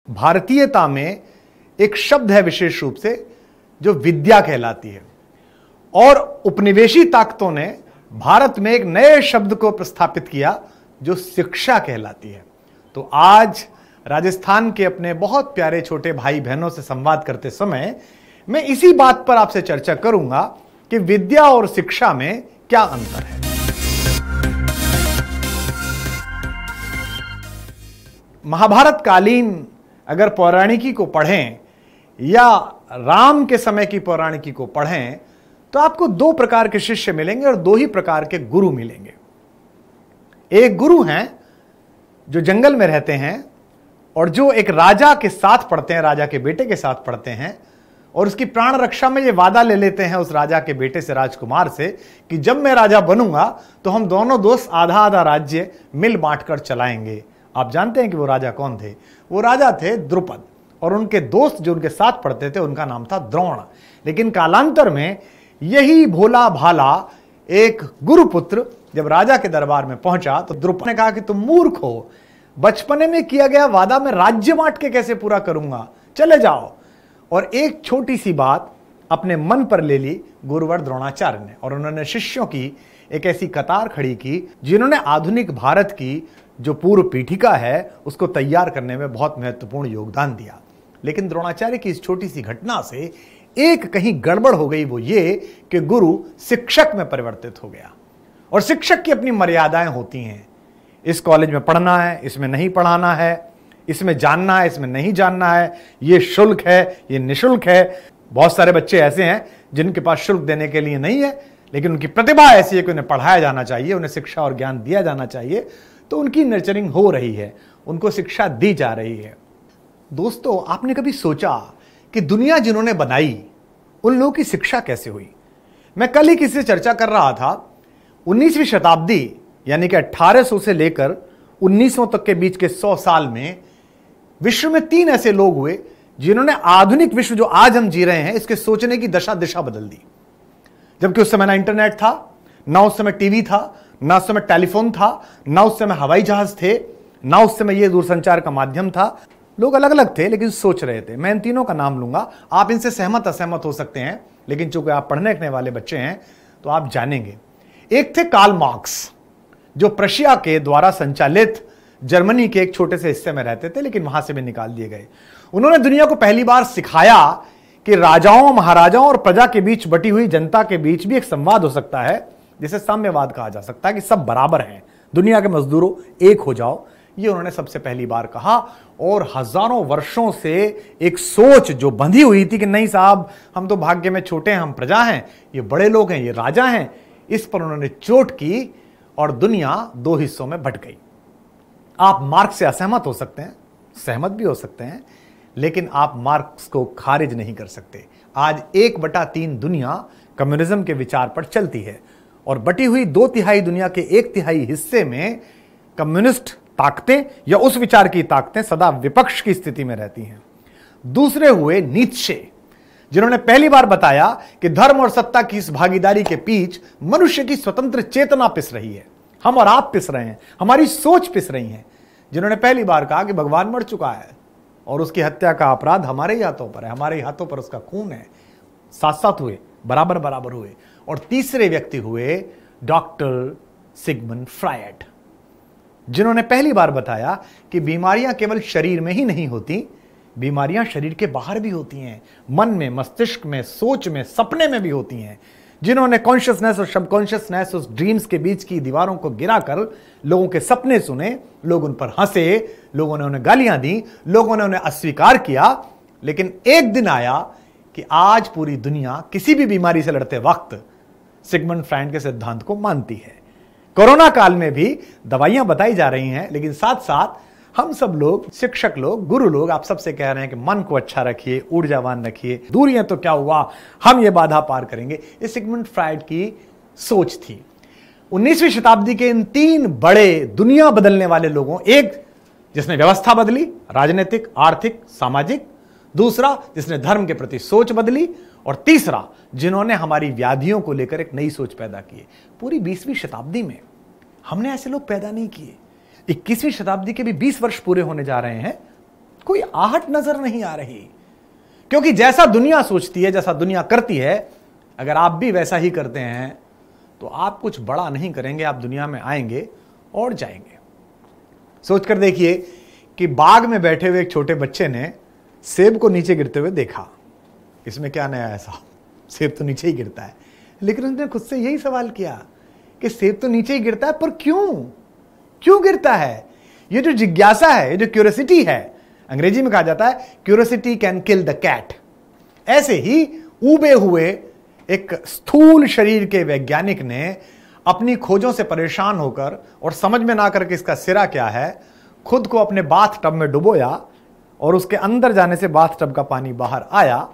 भारतीयता में एक शब्द है विशेष रूप से जो विद्या कहलाती है, और उपनिवेशी ताकतों ने भारत में एक नए शब्द को प्रस्थापित किया जो शिक्षा कहलाती है। तो आज राजस्थान के अपने बहुत प्यारे छोटे भाई बहनों से संवाद करते समय मैं इसी बात पर आपसे चर्चा करूंगा कि विद्या और शिक्षा में क्या अंतर है। महाभारत कालीन अगर पौराणिकी को पढ़ें या राम के समय की पौराणिकी को पढ़ें तो आपको दो प्रकार के शिष्य मिलेंगे और दो ही प्रकार के गुरु मिलेंगे। एक गुरु हैं जो जंगल में रहते हैं और जो एक राजा के साथ पढ़ते हैं, राजा के बेटे के साथ पढ़ते हैं, और उसकी प्राण रक्षा में ये वादा ले लेते हैं उस राजा के बेटे से, राजकुमार से, कि जब मैं राजा बनूंगा तो हम दोनों दोस्त आधा आधा राज्य मिल बांटकर चलाएंगे। आप जानते हैं कि वो राजा कौन थे? वो राजा थे द्रुपद, और उनके दोस्त जो उनके साथ पढ़ते थे उनका नाम था द्रोण। लेकिन कालांतर में यही भोला भाला एक गुरुपुत्र जब राजा के दरबार में पहुंचा तो द्रुपद ने कहा कि तुम मूर्ख हो, बचपने में किया गया वादा मैं राज्य बांट के कैसे पूरा करूंगा, चले जाओ। और एक छोटी सी बात अपने मन पर ले ली गुरुवर द्रोणाचार्य ने, और उन्होंने शिष्यों की एक ऐसी कतार खड़ी की जिन्होंने आधुनिक भारत की जो पूर्व पीठिका है उसको तैयार करने में बहुत महत्वपूर्ण योगदान दिया। लेकिन द्रोणाचार्य की इस छोटी सी घटना से एक कहीं गड़बड़ हो गई, वो ये कि गुरु शिक्षक में परिवर्तित हो गया। और शिक्षक की अपनी मर्यादाएं होती हैं। इस कॉलेज में पढ़ना है, इसमें नहीं पढ़ाना है, इसमें जानना है, इसमें नहीं जानना है, ये शुल्क है, ये निशुल्क है। बहुत सारे बच्चे ऐसे हैं जिनके पास शुल्क देने के लिए नहीं है, लेकिन उनकी प्रतिभा ऐसी है कि उन्हें पढ़ाया जाना चाहिए, उन्हें शिक्षा और ज्ञान दिया जाना चाहिए, तो उनकी नर्चरिंग हो रही है, उनको शिक्षा दी जा रही है। दोस्तों, आपने कभी सोचा कि दुनिया जिन्होंने बनाई उन लोगों की शिक्षा कैसे हुई? मैं कल ही किसी से चर्चा कर रहा था, 19वीं शताब्दी यानी कि 1800 से लेकर 1900 तक के बीच के 100 साल में विश्व में 3 ऐसे लोग हुए जिन्होंने आधुनिक विश्व जो आज हम जी रहे हैं इसके सोचने की दिशा बदल दी। जबकि उस समय ना इंटरनेट था, ना उस समय टीवी था, ना उस समय टेलीफोन था, ना उस समय हवाई जहाज थे, ना उस समय यह दूरसंचार का माध्यम था। लोग अलग अलग थे लेकिन सोच रहे थे। मैं इन तीनों का नाम लूंगा, आप इनसे सहमत असहमत हो सकते हैं, लेकिन चूंकि आप पढ़ने लिखने वाले बच्चे हैं तो आप जानेंगे। एक थे कार्ल मार्क्स, जो प्रशिया के द्वारा संचालित जर्मनी के एक छोटे से हिस्से में रहते थे, लेकिन वहां से भी निकाल दिए गए। उन्होंने दुनिया को पहली बार सिखाया कि राजाओं, महाराजाओं और प्रजा के बीच बटी हुई जनता के बीच भी एक संवाद हो सकता है, जिसे साम्यवाद कहा जा सकता है, कि सब बराबर हैं, दुनिया के मजदूरों एक हो जाओ। ये उन्होंने सबसे पहली बार कहा। और हजारों वर्षों से एक सोच जो बंधी हुई थी कि नहीं साहब, हम तो भाग्य में छोटे हैं, हम प्रजा हैं, ये बड़े लोग हैं, ये राजा हैं, इस पर उन्होंने चोट की और दुनिया 2 हिस्सों में बट गई। आप मार्क्स से असहमत हो सकते हैं, सहमत भी हो सकते हैं, लेकिन आप मार्क्स को खारिज नहीं कर सकते। आज 1/3 दुनिया कम्युनिज्म के विचार पर चलती है, और बटी हुई 2/3 दुनिया के 1/3 हिस्से में कम्युनिस्ट ताकतें या उस विचार की ताकतें सदा विपक्ष की स्थिति में रहती हैं। दूसरे हुए नीत्शे, जिन्होंने पहली बार बताया कि धर्म और सत्ता की इस भागीदारी के बीच मनुष्य की स्वतंत्र चेतना पिस रही है, हम और आप पिस रहे हैं, हमारी सोच पिस रही है। जिन्होंने पहली बार कहा कि भगवान मर चुका है और उसकी हत्या का अपराध हमारे ही हाथों पर है, हमारे हाथों पर उसका खून है। साथ साथ हुए, बराबर बराबर हुए। और तीसरे व्यक्ति हुए डॉक्टर सिगमंड फ्रायड, जिन्होंने पहली बार बताया कि बीमारियां केवल शरीर में ही नहीं होती, बीमारियां शरीर के बाहर भी होती हैं, मन में, मस्तिष्क में, सोच में, सपने में भी होती हैं। जिन्होंने कॉन्शियसनेस और सबकॉन्शियसनेस, उस ड्रीम्स के बीच की दीवारों को गिराकर लोगों के सपने सुने, लोग उन पर हंसे, लोगों ने उन्हें गालियां दी, लोगों ने उन्हें अस्वीकार किया। लेकिन एक दिन आया कि आज पूरी दुनिया किसी भी बीमारी से लड़ते वक्त सिगमंड फ्रायड के सिद्धांत को मानती है। कोरोना काल में भी दवाइयां बताई जा रही हैं, लेकिन साथ साथ हम सब लोग, शिक्षक लोग, गुरु लोग, आप सबसे कह रहे हैं कि मन को अच्छा रखिए, ऊर्जावान रखिए, दूरियां तो क्या हुआ, हम ये बाधा पार करेंगे। ये सिगमंड फ्रायड की सोच थी। 19वीं शताब्दी के इन 3 बड़े दुनिया बदलने वाले लोगों, एक जिसने व्यवस्था बदली, राजनीतिक, आर्थिक, सामाजिक, दूसरा जिसने धर्म के प्रति सोच बदली, और तीसरा जिन्होंने हमारी व्याधियों को लेकर एक नई सोच पैदा की। पूरी 20वीं शताब्दी में हमने ऐसे लोग पैदा नहीं किए। 21वीं शताब्दी के भी 20 वर्ष पूरे होने जा रहे हैं। कोई आहट नजर नहीं आ रही, क्योंकि जैसा दुनिया सोचती है, जैसा दुनिया करती है, अगर आप भी वैसा ही करते हैं तो आप कुछ बड़ा नहीं करेंगे, आप दुनिया में आएंगे और जाएंगे। सोचकर देखिए कि बाग में बैठे हुए एक छोटे बच्चे ने सेब को नीचे गिरते हुए देखा। इसमें क्या नया है साहब, सेब तो नीचे ही गिरता है। लेकिन उसने खुद से यही सवाल किया कि सेब तो नीचे ही गिरता है, पर क्यों गिरता है? ये जो जिज्ञासा है, ये जो क्यूरियोसिटी है, अंग्रेजी में कहा जाता है curiosity can kill the cat. ऐसे ही ऊबे हुए एक स्थूल शरीर के वैज्ञानिक ने अपनी खोजों से परेशान होकर और समझ में ना करके इसका सिरा क्या है, खुद को अपने बाथ टब में डुबोया और उसके अंदर जाने से बाथ टब का पानी बाहर आया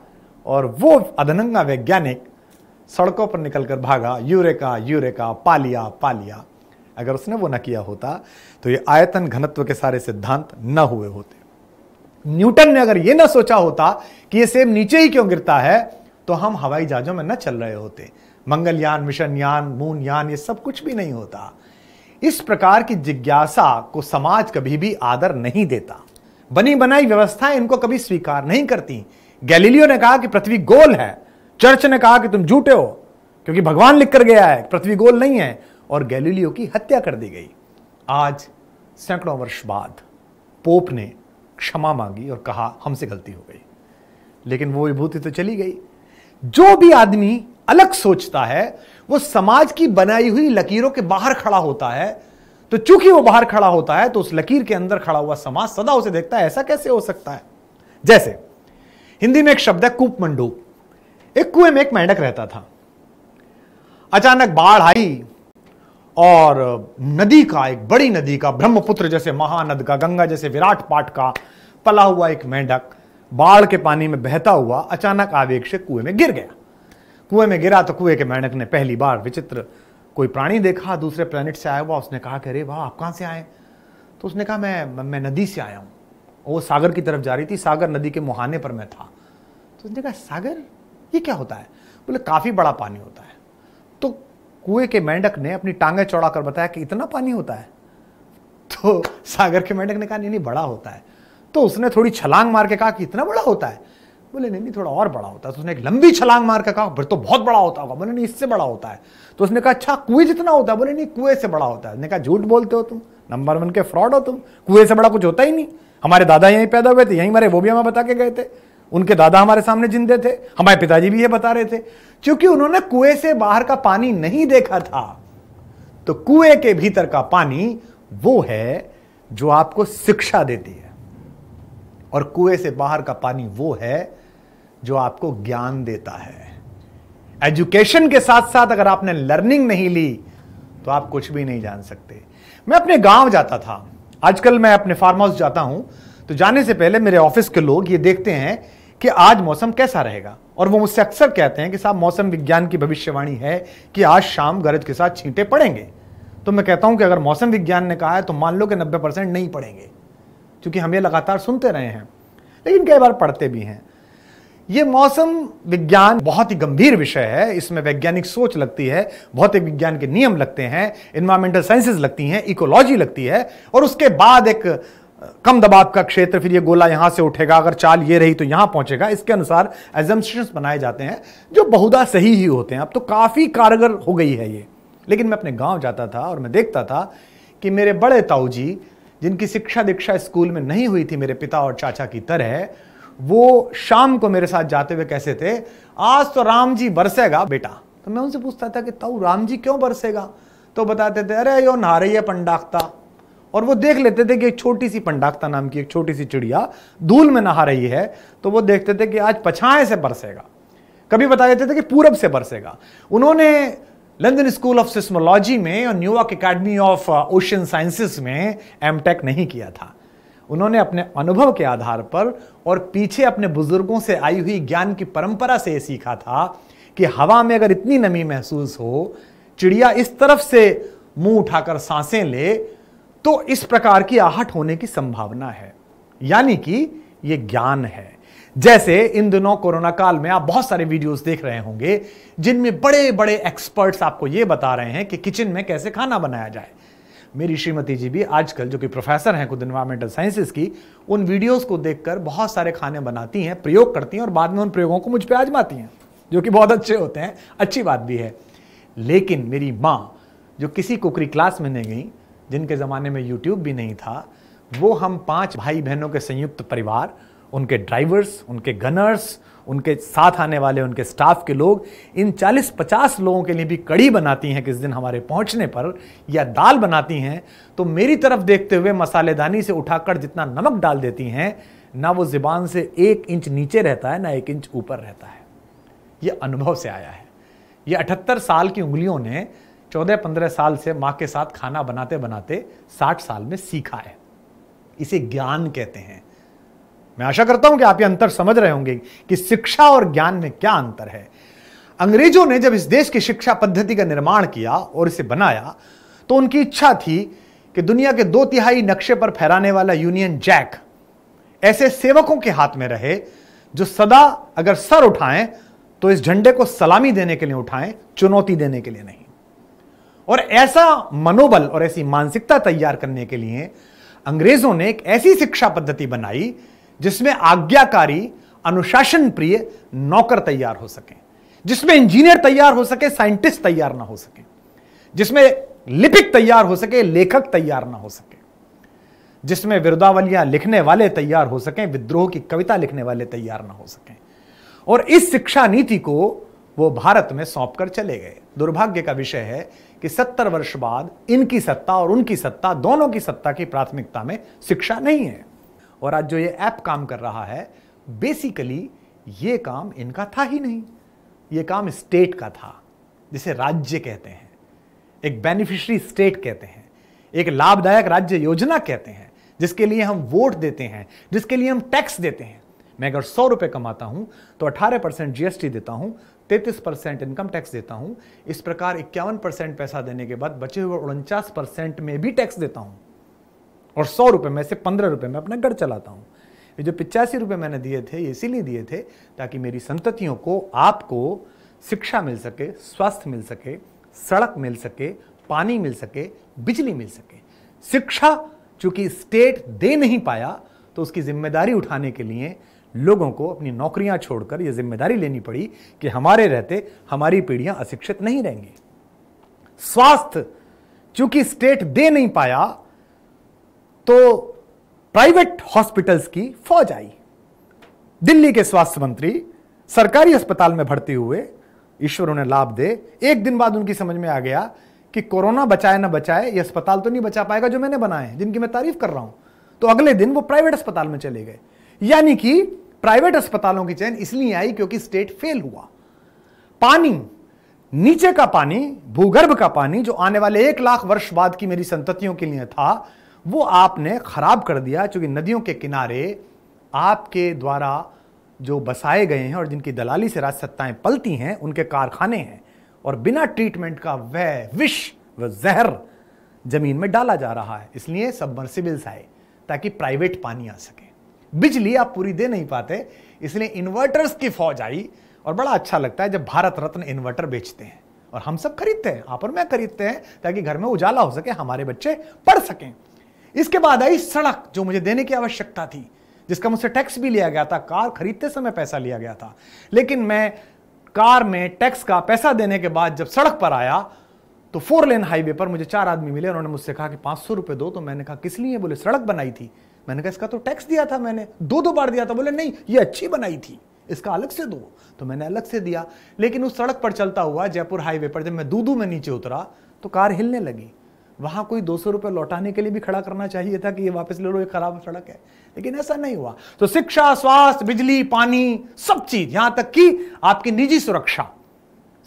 और वो अधनंगा वैज्ञानिक सड़कों पर निकलकर भागा, यूरेका यूरेका, पा लिया। अगर उसने वो न किया होता तो ये आयतन घनत्व के सारे सिद्धांत न हुए होते। न्यूटन ने अगर ये ना सोचा होता कि ये सेब नीचे ही क्यों गिरता है, तो हम हवाई जहाजों में न चल रहे होते। मंगलयान, मिशन यान, मून यान, ये सब कुछ भी नहीं होता। इस प्रकार की जिज्ञासा को समाज कभी भी आदर नहीं देता। बनी बनाई व्यवस्थाएं इनको कभी स्वीकार नहीं करती। गैलीलियो ने कहा कि पृथ्वी गोल है, चर्च ने कहा कि तुम झूठे हो क्योंकि भगवान लिख कर गया है पृथ्वी गोल नहीं है, और गैलीलियो की हत्या कर दी गई। आज सैकड़ों वर्ष बाद पोप ने क्षमा मांगी और कहा हमसे गलती हो गई, लेकिन वो विभूति तो चली गई। जो भी आदमी अलग सोचता है वो समाज की बनाई हुई लकीरों के बाहर खड़ा होता है, तो चूंकि वो बाहर खड़ा होता है तो उस लकीर के अंदर खड़ा हुआ समाज सदा उसे देखता है ऐसा कैसे हो सकता है। जैसे हिंदी में एक शब्द है कूपमंडूक। एक कुएं में एक मेंढक रहता था। अचानक बाढ़ आई और नदी का, एक बड़ी नदी का, ब्रह्मपुत्र जैसे महानद का, गंगा जैसे विराट पाट का पला हुआ एक मेंढक बाढ़ के पानी में बहता हुआ अचानक आवेग से कुएं में गिर गया। कुएं में गिरा तो कुएं के मेंढक ने पहली बार विचित्र कोई प्राणी देखा, दूसरे प्लेनेट से आया हुआ। उसने कहा कि अरे वाह, आप कहां से आए? तो उसने कहा मैं नदी से आया हूं। वो सागर की तरफ जा रही थी, सागर नदी के मुहाने पर मैं था। तो उसने कहा सागर, ये क्या होता है? बोले काफी बड़ा पानी होता है। तो कुएं के मेंढक ने अपनी टांगें चौड़ाकर बताया कि इतना पानी होता है? तो सागर के मेंढक ने कहा नहीं बड़ा होता है। तो उसने थोड़ी छलांग मार के कहा कि इतना बड़ा होता है? बोले नहीं थोड़ा और बड़ा होता है। तो उसने एक लंबी छलांग मार के कहा फिर तो बहुत बड़ा होता होगा। बोले नहीं, इससे बड़ा होता है। तो उसने कहा अच्छा कुएं जितना होता है? बोले नहीं, कुएं से बड़ा होता है। उसने कहा झूठ बोलते हो तुम, नंबर 1 के फ्रॉड हो तुम। कुएं से बड़ा कुछ होता ही नहीं। हमारे दादा यहीं पैदा हुए थे, यहीं मरे, वो भी हमें बता के गए थे। उनके दादा हमारे सामने जिंदे थे, हमारे पिताजी भी ये बता रहे थे। क्योंकि उन्होंने कुएं से बाहर का पानी नहीं देखा था। तो कुएं के भीतर का पानी वो है जो आपको शिक्षा देती है, और कुएं से बाहर का पानी वो है जो आपको ज्ञान देता है। एजुकेशन के साथ साथ अगर आपने लर्निंग नहीं ली तो आप कुछ भी नहीं जान सकते। मैं अपने गांव जाता था, आजकल मैं अपने फार्म हाउस जाता हूं, तो जाने से पहले मेरे ऑफिस के लोग ये देखते हैं कि आज मौसम कैसा रहेगा, और वो मुझसे अक्सर कहते हैं कि साहब मौसम विज्ञान की भविष्यवाणी है कि आज शाम गरज के साथ छींटे पड़ेंगे। तो मैं कहता हूं कि अगर मौसम विज्ञान ने कहा है तो मान लो कि 90% नहीं पड़ेंगे, क्योंकि हम ये लगातार सुनते रहे हैं, लेकिन कई बार पढ़ते भी हैं। ये मौसम विज्ञान बहुत ही गंभीर विषय है, इसमें वैज्ञानिक सोच लगती है, भौतिक विज्ञान के नियम लगते हैं, एनवायरमेंटल साइंसेज लगती हैं, इकोलॉजी लगती है, और उसके बाद एक कम दबाव का क्षेत्र, फिर ये गोला यहां से उठेगा, अगर चाल ये रही तो यहां पहुंचेगा। इसके अनुसार एजम्पशंस बनाए जाते हैं जो बहुधा सही ही होते हैं। अब तो काफी कारगर हो गई है ये। लेकिन मैं अपने गांव जाता था और मैं देखता था कि मेरे बड़े ताऊ जी, जिनकी शिक्षा दीक्षा स्कूल में नहीं हुई थी मेरे पिता और चाचा की तरह, वो शाम को मेरे साथ जाते हुए कैसे थे, आज तो राम जी बरसेगा बेटा। तो मैं उनसे पूछता था कि ताऊ राम जी क्यों बरसेगा? तो बताते थे अरे यो नहा रही है पंडाकता। और वो देख लेते थे कि एक छोटी सी पंडाकता नाम की एक छोटी सी चिड़िया धूल में नहा रही है, तो वो देखते थे कि आज पछाए से बरसेगा। कभी बता देते थे कि पूरब से बरसेगा। उन्होंने लंदन स्कूल ऑफ सिस्मोलॉजी में और New York academy of ocean sciences में एमटेक नहीं किया था। उन्होंने अपने अनुभव के आधार पर और पीछे अपने बुजुर्गों से आई हुई ज्ञान की परंपरा से सीखा था कि हवा में अगर इतनी नमी महसूस हो, चिड़िया इस तरफ से मुंह उठाकर सांसें ले, तो इस प्रकार की आहट होने की संभावना है। यानी कि यह ज्ञान है। जैसे इन दिनों कोरोना काल में आप बहुत सारे वीडियोस देख रहे होंगे जिनमें बड़े बड़े एक्सपर्ट्स आपको यह बता रहे हैं कि किचन में कैसे खाना बनाया जाए। मेरी श्रीमती जी भी आजकल, जो कि प्रोफेसर हैं खुद एनवायरमेंटल साइंसेस की, उन वीडियोस को देखकर बहुत सारे खाने बनाती हैं, प्रयोग करती हैं और बाद में उन प्रयोगों को मुझ पे आजमाती हैं, जो कि बहुत अच्छे होते हैं, अच्छी बात भी है। लेकिन मेरी माँ, जो किसी कुकरी क्लास में नहीं गई, जिनके ज़माने में यूट्यूब भी नहीं था, वो हम 5 भाई बहनों के संयुक्त परिवार, उनके ड्राइवर्स, उनके गनर्स, उनके साथ आने वाले उनके स्टाफ के लोग, इन 40-50 लोगों के लिए भी कड़ी बनाती हैं किस दिन हमारे पहुंचने पर, या दाल बनाती हैं, तो मेरी तरफ देखते हुए मसालेदानी से उठाकर जितना नमक डाल देती हैं, ना वो ज़ुबान से 1 इंच नीचे रहता है, ना 1 इंच ऊपर रहता है। ये अनुभव से आया है। ये 78 साल की उंगलियों ने 14-15 साल से माँ के साथ खाना बनाते बनाते 60 साल में सीखा है। इसे ज्ञान कहते हैं। मैं आशा करता हूं कि आप ये अंतर समझ रहे होंगे कि शिक्षा और ज्ञान में क्या अंतर है। अंग्रेजों ने जब इस देश की शिक्षा पद्धति का निर्माण किया और इसे बनाया, तो उनकी इच्छा थी कि दुनिया के 2/3 नक्शे पर फहराने वाला यूनियन जैक ऐसे सेवकों के हाथ में रहे, जो सदा अगर सर उठाएं तो इस झंडे को सलामी देने के लिए उठाएं, चुनौती देने के लिए नहीं। और ऐसा मनोबल और ऐसी मानसिकता तैयार करने के लिए अंग्रेजों ने एक ऐसी शिक्षा पद्धति बनाई जिसमें आज्ञाकारी, अनुशासन प्रिय नौकर तैयार हो सके, जिसमें इंजीनियर तैयार हो सके, साइंटिस्ट तैयार ना हो सके, जिसमें लिपिक तैयार हो सके, लेखक तैयार ना हो सके, जिसमें विरुदावलियां लिखने वाले तैयार हो सकें, विद्रोह की कविता लिखने वाले तैयार ना हो सकें। और इस शिक्षा नीति को वो भारत में सौंप कर चले गए। दुर्भाग्य का विषय है कि 70 वर्ष बाद इनकी सत्ता और उनकी सत्ता, दोनों की सत्ता की प्राथमिकता में शिक्षा नहीं है। और आज जो ये ऐप काम कर रहा है, बेसिकली ये काम इनका था ही नहीं, ये काम स्टेट का था, जिसे राज्य कहते हैं, एक बेनिफिशियरी स्टेट कहते हैं, एक लाभदायक राज्य योजना कहते हैं, जिसके लिए हम वोट देते हैं, जिसके लिए हम टैक्स देते हैं। मैं अगर 100 रुपए कमाता हूं तो 18% जीएसटी देता हूं, 33% इनकम टैक्स देता हूं। इस प्रकार 51% पैसा देने के बाद बचे हुए 49% में भी टैक्स देता हूं, और 100 रुपए में से 15 रुपए में अपना घर चलाता हूं। ये जो 85 रुपए मैंने दिए थे, ये इसीलिए दिए थे ताकि मेरी संततियों को, आपको शिक्षा मिल सके, स्वास्थ्य मिल सके, सड़क मिल सके, पानी मिल सके, बिजली मिल सके। शिक्षा चूंकि स्टेट दे नहीं पाया, तो उसकी जिम्मेदारी उठाने के लिए लोगों को अपनी नौकरियां छोड़कर यह जिम्मेदारी लेनी पड़ी कि हमारे रहते हमारी पीढ़ियां अशिक्षित नहीं रहेंगी। स्वास्थ्य चूंकि स्टेट दे नहीं पाया, तो प्राइवेट हॉस्पिटल्स की फौज आई। दिल्ली के स्वास्थ्य मंत्री सरकारी अस्पताल में भर्ती हुए, ईश्वर उन्हें लाभ दे। एक दिन बाद उनकी समझ में आ गया कि कोरोना बचाए ना बचाए, ये अस्पताल तो नहीं बचा पाएगा जो मैंने बनाए हैं, जिनकी मैं तारीफ कर रहा हूं। तो अगले दिन वो प्राइवेट अस्पताल में चले गए। यानी कि प्राइवेट अस्पतालों की चयन इसलिए आई क्योंकि स्टेट फेल हुआ। पानी, नीचे का पानी, भूगर्भ का पानी, जो आने वाले 1 लाख वर्ष बाद की मेरी संततियों के लिए था, वो आपने खराब कर दिया। क्योंकि नदियों के किनारे आपके द्वारा जो बसाए गए हैं और जिनकी दलाली से राजसत्ताएं पलती हैं, उनके कारखाने हैं, और बिना ट्रीटमेंट का वह विष, वह जहर जमीन में डाला जा रहा है। इसलिए सबमर्सिबल्स आए ताकि प्राइवेट पानी आ सके। बिजली आप पूरी दे नहीं पाते, इसलिए इन्वर्टर्स की फौज आई। और बड़ा अच्छा लगता है जब भारत रत्न इन्वर्टर बेचते हैं, और हम सब खरीदते हैं, आप और मैं खरीदते हैं, ताकि घर में उजाला हो सके, हमारे बच्चे पढ़ सकें। इसके बाद आई सड़क, जो मुझे देने की आवश्यकता थी, जिसका मुझसे टैक्स भी लिया गया था। कार खरीदते समय पैसा लिया गया था, लेकिन मैं कार में टैक्स का पैसा देने के बाद जब सड़क पर आया, तो 4 लेन हाईवे पर मुझे 4 आदमी मिले। उन्होंने मुझसे कहा कि 500 रुपए दो। तो मैंने कहा किस लिए? बोले सड़क बनाई थी। मैंने कहा इसका तो टैक्स दिया था मैंने, 2 बार दिया था। बोले नहीं, ये अच्छी बनाई थी, इसका अलग से दो। तो मैंने अलग से दिया। लेकिन उस सड़क पर चलता हुआ जयपुर हाईवे पर जब मैं दूदू में नीचे उतरा, तो कार हिलने लगी। वहां कोई 200 रुपए लौटाने के लिए भी खड़ा करना चाहिए था कि ये वापस ले लो, ये खराब सड़क है, लेकिन ऐसा नहीं हुआ। तो शिक्षा, स्वास्थ्य, बिजली, पानी, सब चीज, यहां तक कि आपकी निजी सुरक्षा,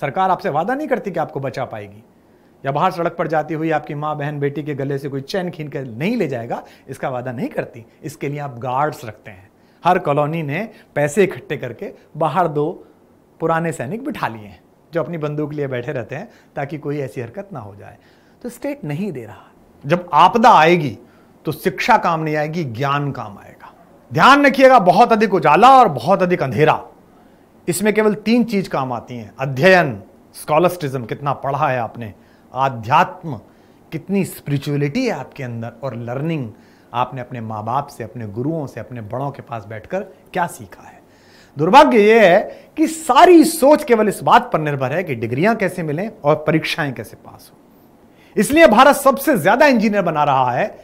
सरकार आपसे वादा नहीं करती कि आपको बचा पाएगी, या बाहर सड़क पर जाती हुई आपकी मां, बहन, बेटी के गले से कोई चैन खींच कर नहीं ले जाएगा, इसका वादा नहीं करती। इसके लिए आप गार्ड्स रखते हैं। हर कॉलोनी ने पैसे इकट्ठे करके बाहर 2 पुराने सैनिक बिठा लिए हैं, जो अपनी बंदूक लिए बैठे रहते हैं ताकि कोई ऐसी हरकत ना हो जाए। तो स्टेट नहीं दे रहा। जब आपदा आएगी तो शिक्षा काम नहीं आएगी, ज्ञान काम आएगा। ध्यान रखिएगा, बहुत अधिक उजाला और बहुत अधिक अंधेरा, इसमें केवल 3 चीज काम आती हैं। अध्ययन, स्कॉलस्टिज्म, कितना पढ़ा है आपने, आध्यात्म, कितनी स्पिरिचुअलिटी है आपके अंदर, और लर्निंग आपने अपने माँ बाप से, अपने गुरुओं से, अपने बड़ों के पास बैठकर क्या सीखा है। दुर्भाग्य यह है कि सारी सोच केवल इस बात पर निर्भर है कि डिग्रियां कैसे मिलें और परीक्षाएं कैसे पास हो। इसलिए भारत सबसे ज्यादा इंजीनियर बना रहा है,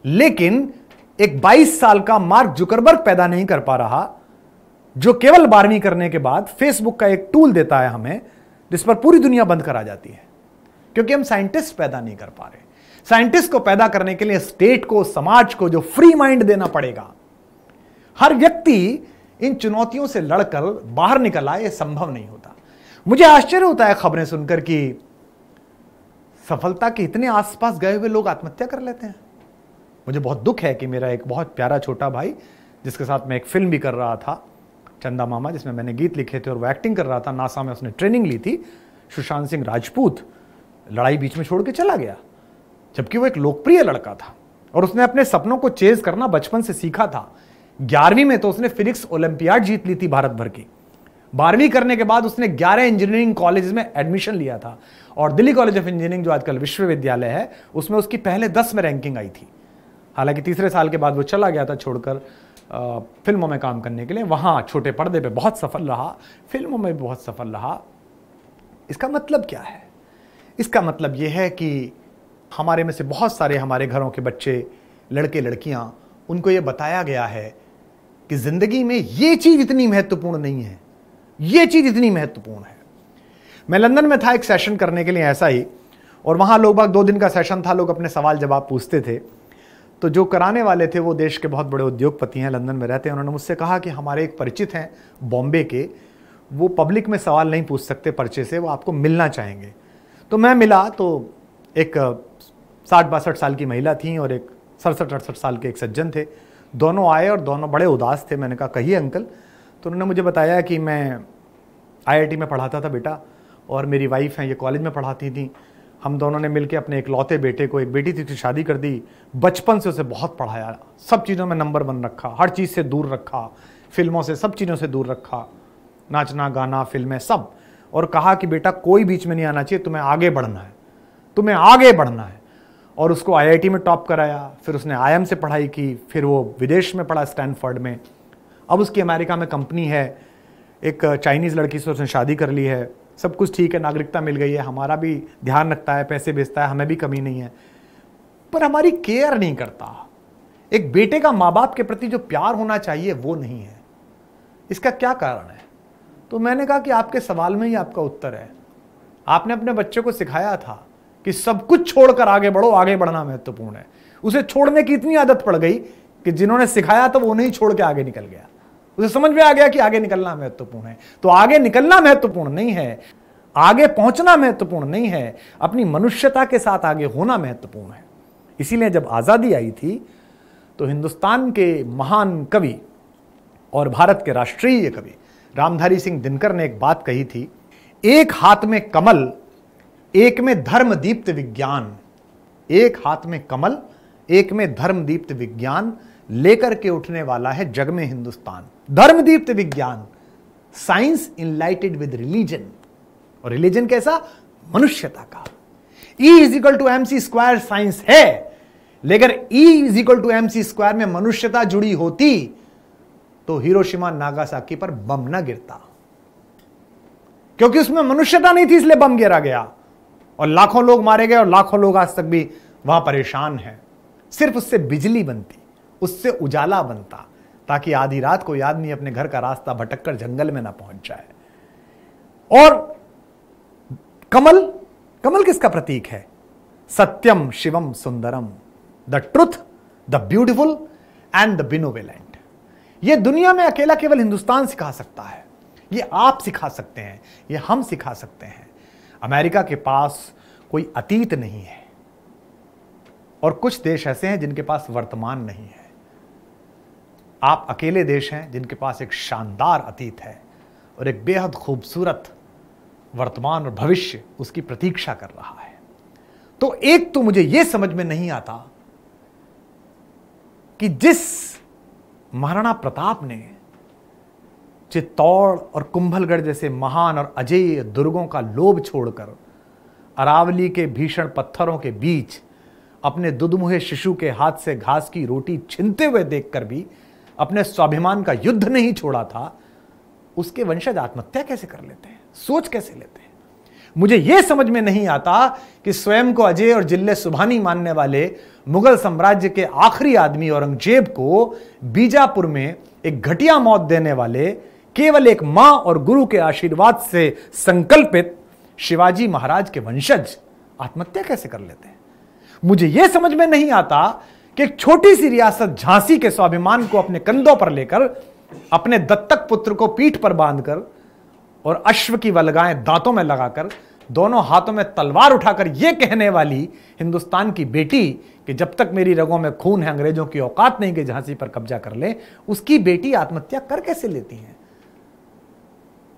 लेकिन एक 22 साल का मार्क जुकरबर्ग पैदा नहीं कर पा रहा, जो केवल 12वीं करने के बाद फेसबुक का एक टूल देता है हमें, जिस पर पूरी दुनिया बंद करा जाती है, क्योंकि हम साइंटिस्ट पैदा नहीं कर पा रहे। साइंटिस्ट को पैदा करने के लिए स्टेट को, समाज को जो फ्री माइंड देना पड़ेगा, हर व्यक्ति इन चुनौतियों से लड़कर बाहर निकल आए, यह संभव नहीं होता। मुझे आश्चर्य होता है खबरें सुनकर कि सफलता के इतने आसपास गए हुए लोग आत्महत्या कर लेते हैं। मुझे बहुत दुख है कि मेरा एक बहुत प्यारा छोटा भाई, जिसके साथ मैं एक फिल्म भी कर रहा था, चंदा मामा, जिसमें मैंने गीत लिखे थे और वो एक्टिंग कर रहा था, नासा में उसने ट्रेनिंग ली थी, सुशांत सिंह राजपूत, लड़ाई बीच में छोड़ के चला गया, जबकि वो एक लोकप्रिय लड़का था और उसने अपने सपनों को चेज करना बचपन से सीखा था। 11वीं में तो उसने फिजिक्स ओलंपियाड जीत ली थी भारत भर की। 12वीं करने के बाद उसने 11 इंजीनियरिंग कॉलेज में एडमिशन लिया था और दिल्ली कॉलेज ऑफ इंजीनियरिंग, जो आजकल विश्वविद्यालय है, उसमें उसकी पहले 10 में रैंकिंग आई थी। हालांकि तीसरे साल के बाद वो चला गया था छोड़कर फिल्मों में काम करने के लिए। वहां छोटे पर्दे पे बहुत सफल रहा, फिल्मों में भी बहुत सफल रहा। इसका मतलब क्या है? इसका मतलब यह है कि हमारे में से बहुत सारे, हमारे घरों के बच्चे, लड़के लड़कियां, उनको यह बताया गया है कि जिंदगी में यह चीज इतनी महत्वपूर्ण नहीं है, यह चीज इतनी महत्वपूर्ण है। मैं लंदन में था एक सेशन करने के लिए ऐसा ही, और वहां लगभग 2 दिन का सेशन था, लोग अपने सवाल जवाब पूछते थे। तो जो कराने वाले थे वो देश के बहुत बड़े उद्योगपति हैं, लंदन में रहते हैं। उन्होंने मुझसे कहा कि हमारे एक परिचित हैं बॉम्बे के, वो पब्लिक में सवाल नहीं पूछ सकते पर्चे से, वो आपको मिलना चाहेंगे। तो मैं मिला तो एक 60-62 साल की महिला थी और एक 67-68 साल के एक सज्जन थे। दोनों आए और दोनों बड़े उदास थे। मैंने कहा कहिए अंकल। तो उन्होंने मुझे बताया कि मैं IIT में पढ़ाता था बेटा, और मेरी वाइफ हैं ये कॉलेज में पढ़ाती थी। हम दोनों ने मिलकर अपने इकलौते बेटे को, एक बेटी थी उसकी शादी कर दी। बचपन से उसे बहुत पढ़ाया, सब चीज़ों में नंबर 1 रखा, हर चीज़ से दूर रखा, फिल्मों से, सब चीज़ों से दूर रखा, नाचना गाना फिल्में सब, और कहा कि बेटा कोई बीच में नहीं आना चाहिए, तुम्हें आगे बढ़ना है, तुम्हें आगे बढ़ना है। और उसको IIT में टॉप कराया, फिर उसने IIM से पढ़ाई की, फिर वो विदेश में पढ़ा स्टैनफोर्ड में। अब उसकी अमेरिका में कंपनी है, एक चाइनीज़ लड़की से उसने शादी कर ली है, सब कुछ ठीक है, नागरिकता मिल गई है, हमारा भी ध्यान रखता है, पैसे भेजता है, हमें भी कमी नहीं है, पर हमारी केयर नहीं करता। एक बेटे का माँ बाप के प्रति जो प्यार होना चाहिए वो नहीं है। इसका क्या कारण है? तो मैंने कहा कि आपके सवाल में ही आपका उत्तर है। आपने अपने बच्चे को सिखाया था कि सब कुछ छोड़कर आगे बढ़ो, आगे बढ़ना महत्वपूर्ण है। उसे छोड़ने की इतनी आदत पड़ गई कि जिन्होंने सिखाया था वो नहीं छोड़ के आगे निकल गया। उसे समझ में आ गया कि आगे निकलना महत्वपूर्ण है। तो आगे निकलना महत्वपूर्ण नहीं है, आगे पहुंचना महत्वपूर्ण नहीं है, अपनी मनुष्यता के साथ आगे होना महत्वपूर्ण है। इसीलिए जब आजादी आई थी तो हिंदुस्तान के महान कवि और भारत के राष्ट्रीय कवि रामधारी सिंह दिनकर ने एक बात कही थी, एक हाथ में कमल, एक में धर्मदीप्त विज्ञान, एक हाथ में कमल, एक में धर्मदीप्त विज्ञान, लेकर के उठने वाला है जग में हिंदुस्तान। धर्मदीप्त विज्ञान, साइंस इनलाइटेड विद रिलीजन, और रिलीजन कैसा? मनुष्यता का। E=mc² साइंस है, लेकिन E=mc² में मनुष्यता जुड़ी होती तो हिरोशिमा नागासाकी पर बम ना गिरता, क्योंकि उसमें मनुष्यता नहीं थी, इसलिए बम गिरा गया और लाखों लोग मारे गए, और लाखों लोग आज तक भी वहां परेशान हैं। सिर्फ उससे बिजली बनती, उससे उजाला बनता, ताकि आधी रात कोई आदमी अपने घर का रास्ता भटककर जंगल में ना पहुंच जाए। और कमल, कमल किसका प्रतीक है? सत्यम शिवम सुंदरम, the truth, the beautiful and the benevolent. यह दुनिया में अकेला केवल हिंदुस्तान सिखा सकता है, यह आप सिखा सकते हैं, यह हम सिखा सकते हैं। अमेरिका के पास कोई अतीत नहीं है, और कुछ देश ऐसे हैं जिनके पास वर्तमान नहीं है। आप अकेले देश हैं जिनके पास एक शानदार अतीत है और एक बेहद खूबसूरत वर्तमान और भविष्य उसकी प्रतीक्षा कर रहा है। तो एक तो मुझे यह समझ में नहीं आता कि जिस महाराणा प्रताप ने चित्तौड़ और कुंभलगढ़ जैसे महान और अजेय दुर्गों का लोभ छोड़कर अरावली के भीषण पत्थरों के बीच अपने दुधमुहे शिशु के हाथ से घास की रोटी छीनते हुए देखकर भी अपने स्वाभिमान का युद्ध नहीं छोड़ा था, उसके वंशज आत्महत्या कैसे कर लेते हैं, सोच कैसे लेते हैं? मुझे यह समझ में नहीं आता कि स्वयं को अजय और जिल्ले सुभानी मानने वाले मुगल साम्राज्य के आखिरी आदमी औरंगजेब को बीजापुर में एक घटिया मौत देने वाले, केवल एक मां और गुरु के आशीर्वाद से संकल्पित शिवाजी महाराज के वंशज आत्महत्या कैसे कर लेते हैं? मुझे यह समझ में नहीं आता कि एक छोटी सी रियासत झांसी के स्वाभिमान को अपने कंधों पर लेकर, अपने दत्तक पुत्र को पीठ पर बांधकर और अश्व की वल्गाएं दांतों में लगाकर, दोनों हाथों में तलवार उठाकर यह कहने वाली हिंदुस्तान की बेटी कि जब तक मेरी रगों में खून है अंग्रेजों की औकात नहीं कि झांसी पर कब्जा कर ले, उसकी बेटी आत्महत्या कर कैसे लेती है?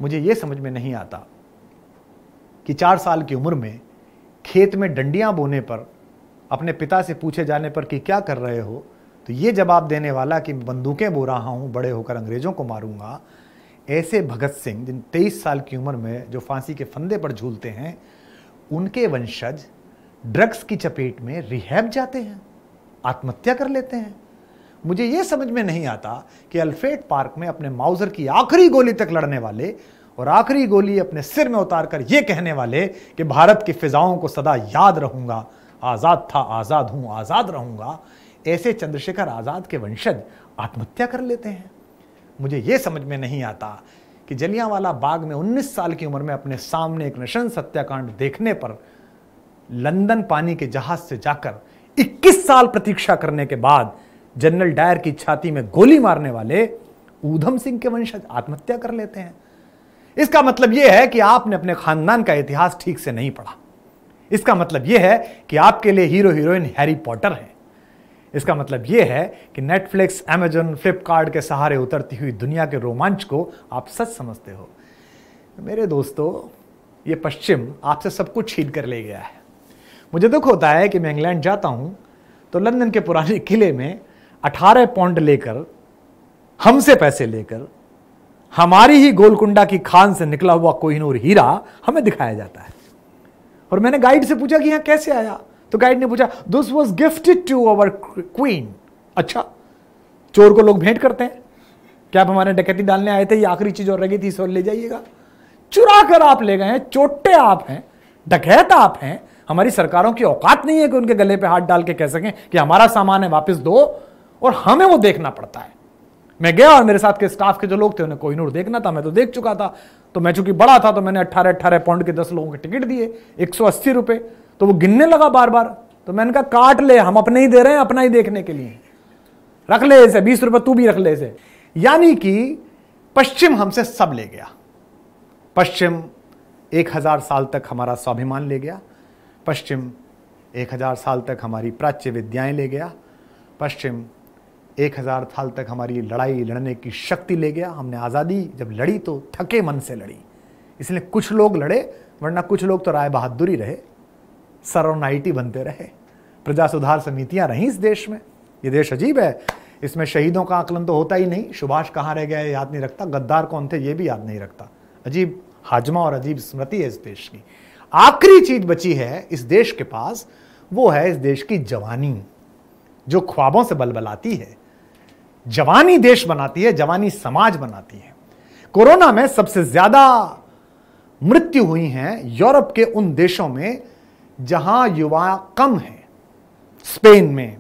मुझे यह समझ में नहीं आता कि 4 साल की उम्र में खेत में डंडियां बोने पर अपने पिता से पूछे जाने पर कि क्या कर रहे हो, तो ये जवाब देने वाला कि बंदूकें बो रहा हूं, बड़े होकर अंग्रेजों को मारूंगा। ऐसे भगत सिंह जिन 23 साल की उम्र में जो फांसी के फंदे पर झूलते हैं, उनके वंशज ड्रग्स की चपेट में रिहैब जाते हैं, आत्महत्या कर लेते हैं। मुझे यह समझ में नहीं आता कि अल्फ्रेड पार्क में अपने माउजर की आखिरी गोली तक लड़ने वाले और आखिरी गोली अपने सिर में उतारकर यह कहने वाले कि भारत की फिजाओं को सदा याद रहूंगा, आजाद था, आजाद हूं, आजाद रहूंगा, ऐसे चंद्रशेखर आजाद के वंशज आत्महत्या कर लेते हैं। मुझे यह समझ में नहीं आता कि जलियांवाला बाग में 19 साल की उम्र में अपने सामने एक नृशंस हत्याकांड देखने पर लंदन पानी के जहाज से जाकर 21 साल प्रतीक्षा करने के बाद जनरल डायर की छाती में गोली मारने वाले ऊधम सिंह के वंशज आत्महत्या कर लेते हैं। इसका मतलब यह है कि आपने अपने खानदान का इतिहास ठीक से नहीं पढ़ा। इसका मतलब यह है कि आपके लिए हीरो हीरोइन हैरी पॉटर है। इसका मतलब यह है कि नेटफ्लिक्स, अमेजन, फ्लिपकार्ट के सहारे उतरती हुई दुनिया के रोमांच को आप सच समझते हो। मेरे दोस्तों, ये पश्चिम आपसे सब कुछ छीन कर ले गया है। मुझे दुख होता है कि मैं इंग्लैंड जाता हूं तो लंदन के पुराने किले में 18 पाउंड लेकर, हमसे पैसे लेकर, हमारी ही गोलकुंडा की खान से निकला हुआ कोहिनूर हीरा हमें दिखाया जाता है। और मैंने गाइड से पूछा कि यहां कैसे आया, तो गाइड ने पूछा this was gifted to our queen. अच्छा, चोर को लोग भेंट करते हैं क्या? आप हमारे डकैती डालने आए थे, ये आखिरी चीज और रह गई थी, इस और ले जाइएगा। चुरा कर आप ले गए हैं, चोटे आप हैं, डकैत आप हैं। हमारी सरकारों की औकात नहीं है कि उनके गले पे हाथ डाल के कह सकें कि हमारा सामान है वापस दो, और हमें वो देखना पड़ता है। मैं गया और मेरे साथ के स्टाफ के जो लोग थे उन्हें कोहिनूर देखना था, मैं तो देख चुका था। तो मैं चूंकि बड़ा था तो मैंने 18 पाउंड के 10 लोगों के टिकट दिए, 180 रुपए। तो वो गिनने लगा बार बार, तो मैंने कहा काट ले, हम अपने ही दे रहे हैं, अपना ही देखने के लिए, रख ले इसे, 20 रुपए तू भी रख ले इसे। यानी कि पश्चिम हमसे सब ले गया। पश्चिम 1000 साल तक हमारा स्वाभिमान ले गया। पश्चिम 1000 साल तक हमारी प्राच्य विद्याएं ले गया। पश्चिम 1000 साल तक हमारी लड़ाई लड़ने की शक्ति ले गया। हमने आज़ादी जब लड़ी तो थके मन से लड़ी, इसलिए कुछ लोग लड़े, वरना कुछ लोग तो राय बहादुरी रहे, सर और नाइटी बनते रहे। प्रजा सुधार समितियां रहीं इस देश में। ये देश अजीब है, इसमें शहीदों का आकलन तो होता ही नहीं। सुभाष कहाँ रह गया याद नहीं रखता, गद्दार कौन थे ये भी याद नहीं रखता। अजीब हाजमा और अजीब स्मृति है इस देश की। आखिरी चीज बची है इस देश के पास, वो है इस देश की जवानी, जो ख्वाबों से बलबलाती है। जवानी देश बनाती है, जवानी समाज बनाती है। कोरोना में सबसे ज्यादा मृत्यु हुई हैं यूरोप के उन देशों में जहां युवा कम हैं, स्पेन में,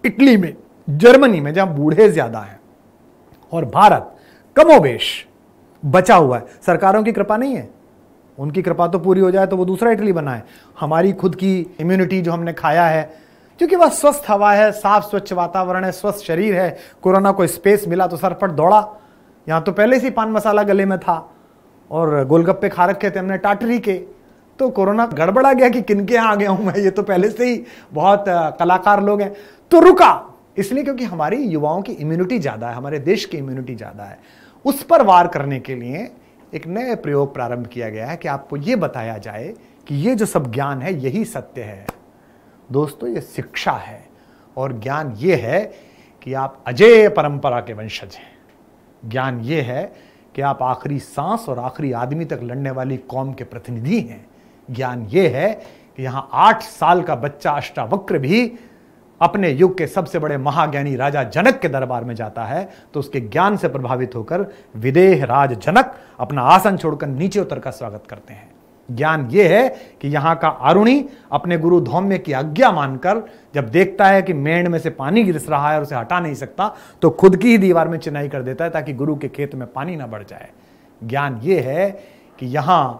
इटली में, जर्मनी में, जहां बूढ़े ज्यादा हैं। और भारत कमोबेश बचा हुआ है। सरकारों की कृपा नहीं है, उनकी कृपा तो पूरी हो जाए तो वो दूसरा इटली बनाए। हमारी खुद की इम्यूनिटी जो हमने खाया है, क्योंकि वह स्वस्थ हवा है, साफ स्वच्छ वातावरण है, स्वस्थ शरीर है। कोरोना को स्पेस मिला तो सरपट दौड़ा। यहां तो पहले से पान मसाला गले में था और गोलगप्पे खा रखे थे हमने टाटरी के, तो कोरोना गड़बड़ा गया कि किनके यहां आ गया हूं मैं, ये तो पहले से ही बहुत कलाकार लोग हैं। तो रुका इसलिए क्योंकि हमारी युवाओं की इम्यूनिटी ज्यादा है, हमारे देश की इम्यूनिटी ज्यादा है। उस पर वार करने के लिए एक नए प्रयोग प्रारंभ किया गया है कि आपको यह बताया जाए कि ये जो सब ज्ञान है यही सत्य है। दोस्तों, ये शिक्षा है और ज्ञान ये है कि आप अजेय परंपरा के वंशज हैं। ज्ञान ये है कि आप आखिरी सांस और आखिरी आदमी तक लड़ने वाली कौम के प्रतिनिधि हैं। ज्ञान ये है कि यहां 8 साल का बच्चा अष्टावक्र भी अपने युग के सबसे बड़े महाज्ञानी राजा जनक के दरबार में जाता है तो उसके ज्ञान से प्रभावित होकर विदेह राज जनक अपना आसन छोड़कर नीचे उतर का स्वागत करते हैं। ज्ञान यह है कि यहां का आरुणी अपने गुरु धौम्य की आज्ञा मानकर जब देखता है कि मेंढ में से पानी गिरस रहा है और उसे हटा नहीं सकता तो खुद की ही दीवार में चिनाई कर देता है ताकि गुरु के खेत में पानी ना बढ़ जाए। ज्ञान यह है कि यहां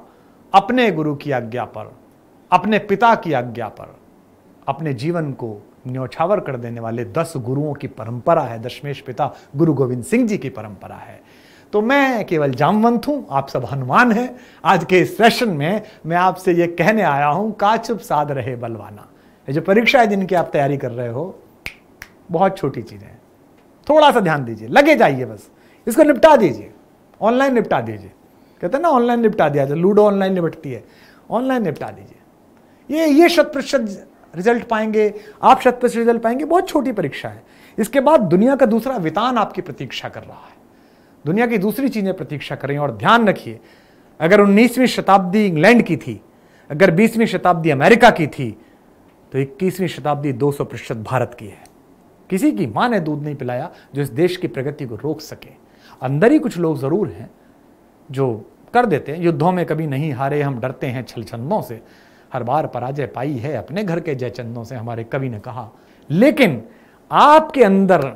अपने गुरु की आज्ञा पर, अपने पिता की आज्ञा पर अपने जीवन को न्यौछावर कर देने वाले 10 गुरुओं की परंपरा है। दशमेश पिता गुरु गोविंद सिंह जी की परंपरा है। तो मैं केवल जामवंत हूं, आप सब हनुमान हैं। आज के इस सेशन में मैं आपसे यह कहने आया हूं, का चुप साध रहे बलवाना। ये जो परीक्षा है जिनकी आप तैयारी कर रहे हो, बहुत छोटी चीजें हैं, थोड़ा सा ध्यान दीजिए, लगे जाइए, बस इसको निपटा दीजिए, ऑनलाइन निपटा दीजिए। कहते हैं ना ऑनलाइन निपटा दिया, जो लूडो ऑनलाइन निपटती है, ऑनलाइन निपटा दीजिए। ये 100% रिजल्ट पाएंगे आप, 100% रिजल्ट पाएंगे। बहुत छोटी परीक्षा है। इसके बाद दुनिया का दूसरा वितान आपकी प्रतीक्षा कर रहा है, दुनिया की दूसरी चीजें प्रतीक्षा कर रही हैं। और ध्यान रखिए, अगर 19वीं शताब्दी इंग्लैंड की थी, अगर 20वीं शताब्दी अमेरिका की थी, तो 21वीं शताब्दी 200% भारत की है। किसी की मां ने दूध नहीं पिलाया जो इस देश की प्रगति को रोक सके। अंदर ही कुछ लोग जरूर हैं जो कर देते हैं। युद्धों में कभी नहीं हारे हम, डरते हैं छलछंदों से, हर बार पराजय पाई है अपने घर के जयचंदों से, हमारे कवि ने कहा। लेकिन आपके अंदर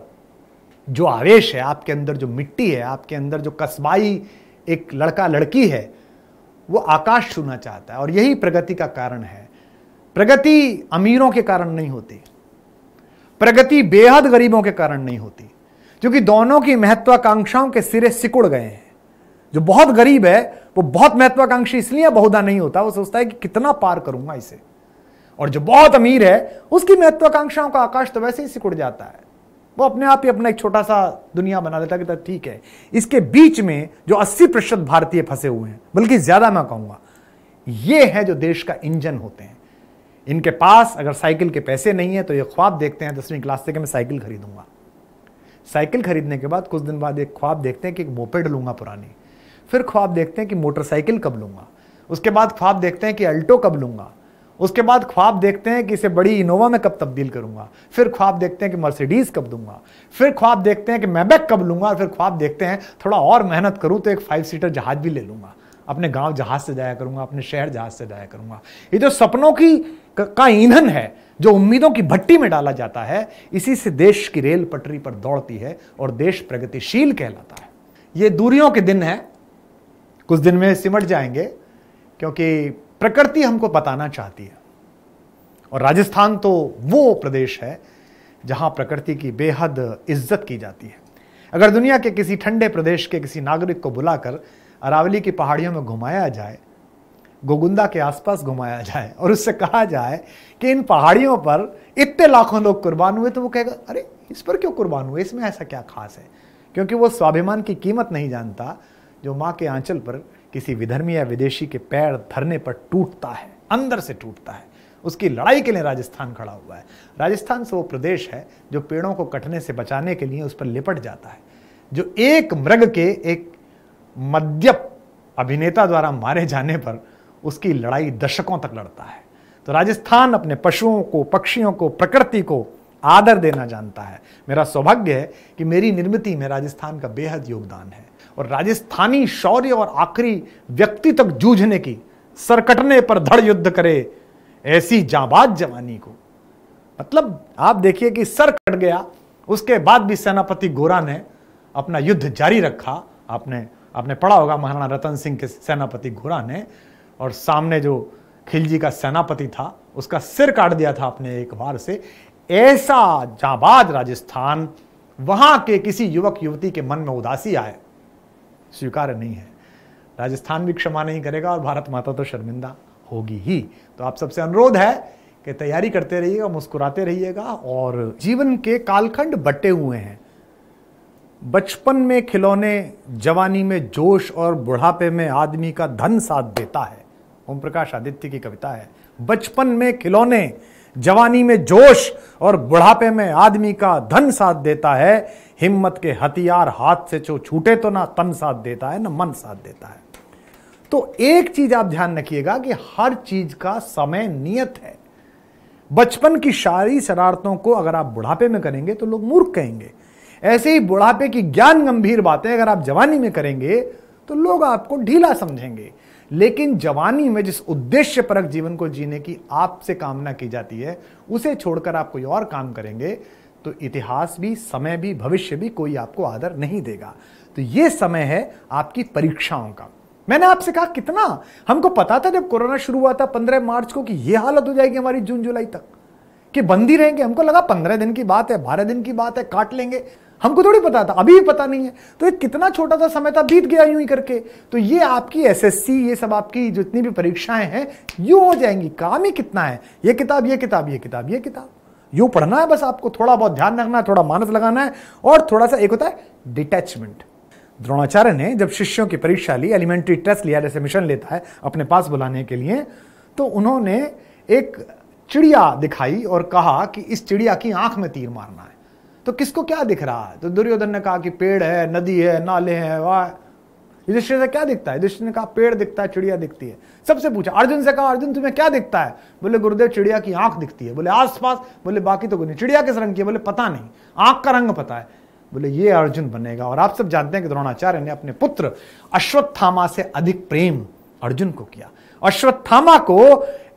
जो आवेश है, आपके अंदर जो मिट्टी है, आपके अंदर जो कस्बाई एक लड़का लड़की है, वो आकाश छूना चाहता है। और यही प्रगति का कारण है। प्रगति अमीरों के कारण नहीं होती, प्रगति बेहद गरीबों के कारण नहीं होती, क्योंकि दोनों की महत्वाकांक्षाओं के सिरे सिकुड़ गए हैं। जो बहुत गरीब है वो बहुत महत्वाकांक्षी इसलिए बहुधा नहीं होता, वो सोचता है कि कितना पार करूंगा इसे। और जो बहुत अमीर है उसकी महत्वाकांक्षाओं का आकाश तो वैसे ही सिकुड़ जाता है, वो अपने आप ही अपना एक छोटा सा दुनिया बना लेता है कि ठीक है। इसके बीच में जो 80% भारतीय फंसे हुए हैं, बल्कि ज्यादा मैं कहूंगा, ये है जो देश का इंजन होते हैं। इनके पास अगर साइकिल के पैसे नहीं है तो ये ख्वाब देखते हैं 10वीं क्लास से कि मैं साइकिल खरीदूंगा। साइकिल खरीदने के बाद कुछ दिन बाद एक ख्वाब देखते हैं कि एक मोपेड लूंगा पुरानी, फिर ख्वाब देखते हैं कि मोटरसाइकिल कब लूंगा, उसके बाद ख्वाब देखते हैं कि अल्टो कब लूंगा, उसके बाद ख्वाब देखते हैं कि इसे बड़ी इनोवा में कब तब्दील करूंगा, फिर ख्वाब देखते हैं कि मर्सिडीज कब दूंगा, फिर ख्वाब देखते हैं कि मैबैक कब लूंगा, और फिर ख्वाब देखते हैं थोड़ा और मेहनत करूं तो एक 5 सीटर जहाज भी ले लूंगा, अपने गांव जहाज से जाया करूंगा, अपने शहर जहाज से जाया करूंगा। ये जो सपनों का ईंधन है, जो उम्मीदों की भट्टी में डाला जाता है, इसी से देश की रेल पटरी पर दौड़ती है और देश प्रगतिशील कहलाता है। ये दूरियों के दिन है, कुछ दिन में सिमट जाएंगे, क्योंकि प्रकृति हमको बताना चाहती है। और राजस्थान तो वो प्रदेश है जहां प्रकृति की बेहद इज्जत की जाती है। अगर दुनिया के किसी ठंडे प्रदेश के किसी नागरिक को बुलाकर अरावली की पहाड़ियों में घुमाया जाए, गोगुंदा के आसपास घुमाया जाए और उससे कहा जाए कि इन पहाड़ियों पर इतने लाखों लोग कुर्बान हुए, तो वो कहेगा अरे इस पर क्यों कुर्बान हुए, इसमें ऐसा क्या खास है। क्योंकि वो स्वाभिमान की कीमत नहीं जानता जो माँ के आंचल पर किसी विधर्मी या विदेशी के पैर धरने पर टूटता है, अंदर से टूटता है। उसकी लड़ाई के लिए राजस्थान खड़ा हुआ है। राजस्थान से वो प्रदेश है जो पेड़ों को कटने से बचाने के लिए उस पर लिपट जाता है, जो एक मृग के एक मद्यप अभिनेता द्वारा मारे जाने पर उसकी लड़ाई दशकों तक लड़ता है। तो राजस्थान अपने पशुओं को, पक्षियों को, प्रकृति को आदर देना जानता है। मेरा सौभाग्य है कि मेरी निर्मिति में राजस्थान का बेहद योगदान है। और राजस्थानी शौर्य और आखिरी व्यक्ति तक जूझने की, सर कटने पर धड़ युद्ध करे ऐसी जाबाज जवानी को, मतलब आप देखिए कि सर कट गया, उसके बाद भी सेनापति गोरा ने अपना युद्ध जारी रखा। आपने पढ़ा होगा महाराणा रतन सिंह के सेनापति गोरा ने, और सामने जो खिलजी का सेनापति था उसका सिर काट दिया था आपने एक बार से। ऐसा जाबाज राजस्थान, वहां के किसी युवक युवती के मन में उदासी आए स्वीकार्य नहीं है। राजस्थान भी क्षमा नहीं करेगा और भारत माता तो शर्मिंदा होगी ही। तो आप सबसे अनुरोध है कि तैयारी करते रहिएगा, मुस्कुराते रहिएगा। और जीवन के कालखंड बटे हुए हैं। बचपन में खिलौने, जवानी में जोश और बुढ़ापे में आदमी का धन साथ देता है। ओम प्रकाश आदित्य की कविता है। बचपन में खिलौने, जवानी में जोश और बुढ़ापे में आदमी का धन साथ देता है। हिम्मत के हथियार हाथ से जो छूटे तो ना तन साथ देता है ना मन साथ देता है। तो एक चीज आप ध्यान रखिएगा कि हर चीज का समय नियत है। बचपन की सारी शरारतों को अगर आप बुढ़ापे में करेंगे तो लोग मूर्ख कहेंगे। ऐसे ही बुढ़ापे की ज्ञान गंभीर बातें अगर आप जवानी में करेंगे तो लोग आपको ढीला समझेंगे। लेकिन जवानी में जिस उद्देश्य परक जीवन को जीने की आपसे कामना की जाती है, उसे छोड़कर आप कोई और काम करेंगे तो इतिहास भी, समय भी, भविष्य भी कोई आपको आदर नहीं देगा। तो यह समय है आपकी परीक्षाओं का। मैंने आपसे कहा कितना हमको पता था जब कोरोना शुरू हुआ था 15 मार्च को कि यह हालत हो जाएगी हमारी जून जुलाई तक, कि बंद ही रहेंगे। हमको लगा 15 दिन की बात है, 12 दिन की बात है, काट लेंगे। हमको थोड़ी पता था, अभी भी पता नहीं है। तो एक कितना छोटा सा समय था, बीत गया यूं ही करके। तो ये आपकी एसएससी, ये सब आपकी जितनी भी परीक्षाएं हैं यूं हो जाएंगी। काम ही कितना है, ये किताब, ये किताब, ये किताब, ये किताब, यूं पढ़ना है बस। आपको थोड़ा बहुत ध्यान रखना है, थोड़ा मानस लगाना है, और थोड़ा सा एक होता है डिटैचमेंट। द्रोणाचार्य ने जब शिष्यों की परीक्षा ली, एलिमेंट्री टेस्ट लिया, जैसे मिशन लेता है अपने पास बुलाने के लिए, तो उन्होंने एक चिड़िया दिखाई और कहा कि इस चिड़िया की आंख में तीर मारना है। तो किसको क्या दिख रहा है? तो दुर्योधन ने कहा कि पेड़ है, नदी है, नाले हैं। वाह, युधिष्ठिर से क्या दिखता है? युधिष्ठिर ने कहा पेड़ दिखता है, चिड़िया दिखती है। सबसे पूछा, अर्जुन से कहा अर्जुन तुम्हें क्या दिखता है? बोले गुरुदेव चिड़िया की आंख दिखती है। बोले आसपास? बोले बाकी तो कुछ नहीं। चिड़िया किस रंग की है? बोले पता नहीं, आंख का रंग पता है। बोले ये अर्जुन बनेगा। और आप सब जानते हैं कि द्रोणाचार्य ने अपने पुत्र अश्वत्थामा से अधिक प्रेम अर्जुन को किया। अश्वत्थामा को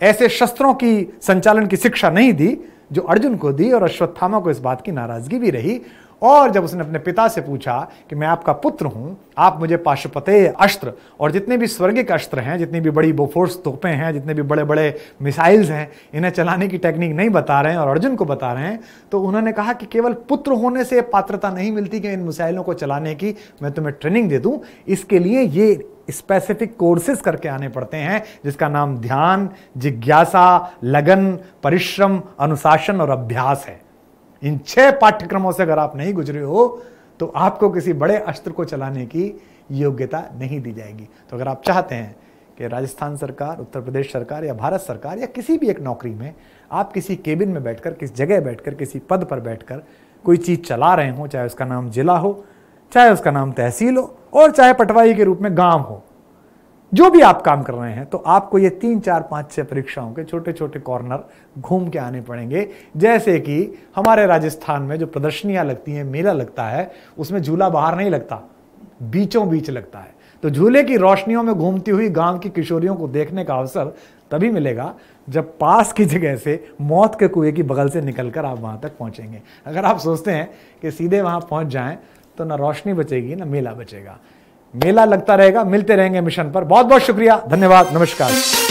ऐसे शस्त्रों की संचालन की शिक्षा नहीं दी जो अर्जुन को दी, और अश्वत्थामा को इस बात की नाराजगी भी रही। और जब उसने अपने पिता से पूछा कि मैं आपका पुत्र हूं, आप मुझे पाशुपतेय अस्त्र और जितने भी स्वर्गिक अस्त्र हैं, जितनी भी बड़ी बोफोर्स तोपें हैं, जितने भी बड़े बड़े मिसाइल्स हैं, इन्हें चलाने की टेक्निक नहीं बता रहे हैं और अर्जुन को बता रहे हैं, तो उन्होंने कहा कि केवल पुत्र होने से पात्रता नहीं मिलती कि इन मिसाइलों को चलाने की मैं तुम्हें ट्रेनिंग दे दूं। इसके लिए ये स्पेसिफिक कोर्सेज करके आने पड़ते हैं, जिसका नाम ध्यान, जिज्ञासा, लगन, परिश्रम, अनुशासन और अभ्यास है। इन 6 पाठ्यक्रमों से अगर आप नहीं गुजरे हो तो आपको किसी बड़े अस्त्र को चलाने की योग्यता नहीं दी जाएगी। तो अगर आप चाहते हैं कि राजस्थान सरकार, उत्तर प्रदेश सरकार या भारत सरकार या किसी भी एक नौकरी में आप किसी केबिन में बैठकर, किसी जगह बैठकर, किसी पद पर बैठकर कोई चीज चला रहे हो, चाहे उसका नाम जिला हो, चाहे उसका नाम तहसील हो, और चाहे पटवारी के रूप में गांव हो, जो भी आप काम कर रहे हैं, तो आपको ये 3, 4, 5, 6 परीक्षाओं के छोटे छोटे कॉर्नर घूम के आने पड़ेंगे। जैसे कि हमारे राजस्थान में जो प्रदर्शनियां लगती हैं, मेला लगता है, उसमें झूला बाहर नहीं लगता, बीचों बीच लगता है। तो झूले की रोशनियों में घूमती हुई गांव की किशोरियों को देखने का अवसर तभी मिलेगा जब पास की जगह से, मौत के कुएं की बगल से निकलकर आप वहां तक पहुंचेंगे। अगर आप सोचते हैं कि सीधे वहां पहुंच जाएं तो ना रोशनी बचेगी ना मेला बचेगा। मेला लगता रहेगा, मिलते रहेंगे मिशन पर। बहुत बहुत शुक्रिया, धन्यवाद, नमस्कार।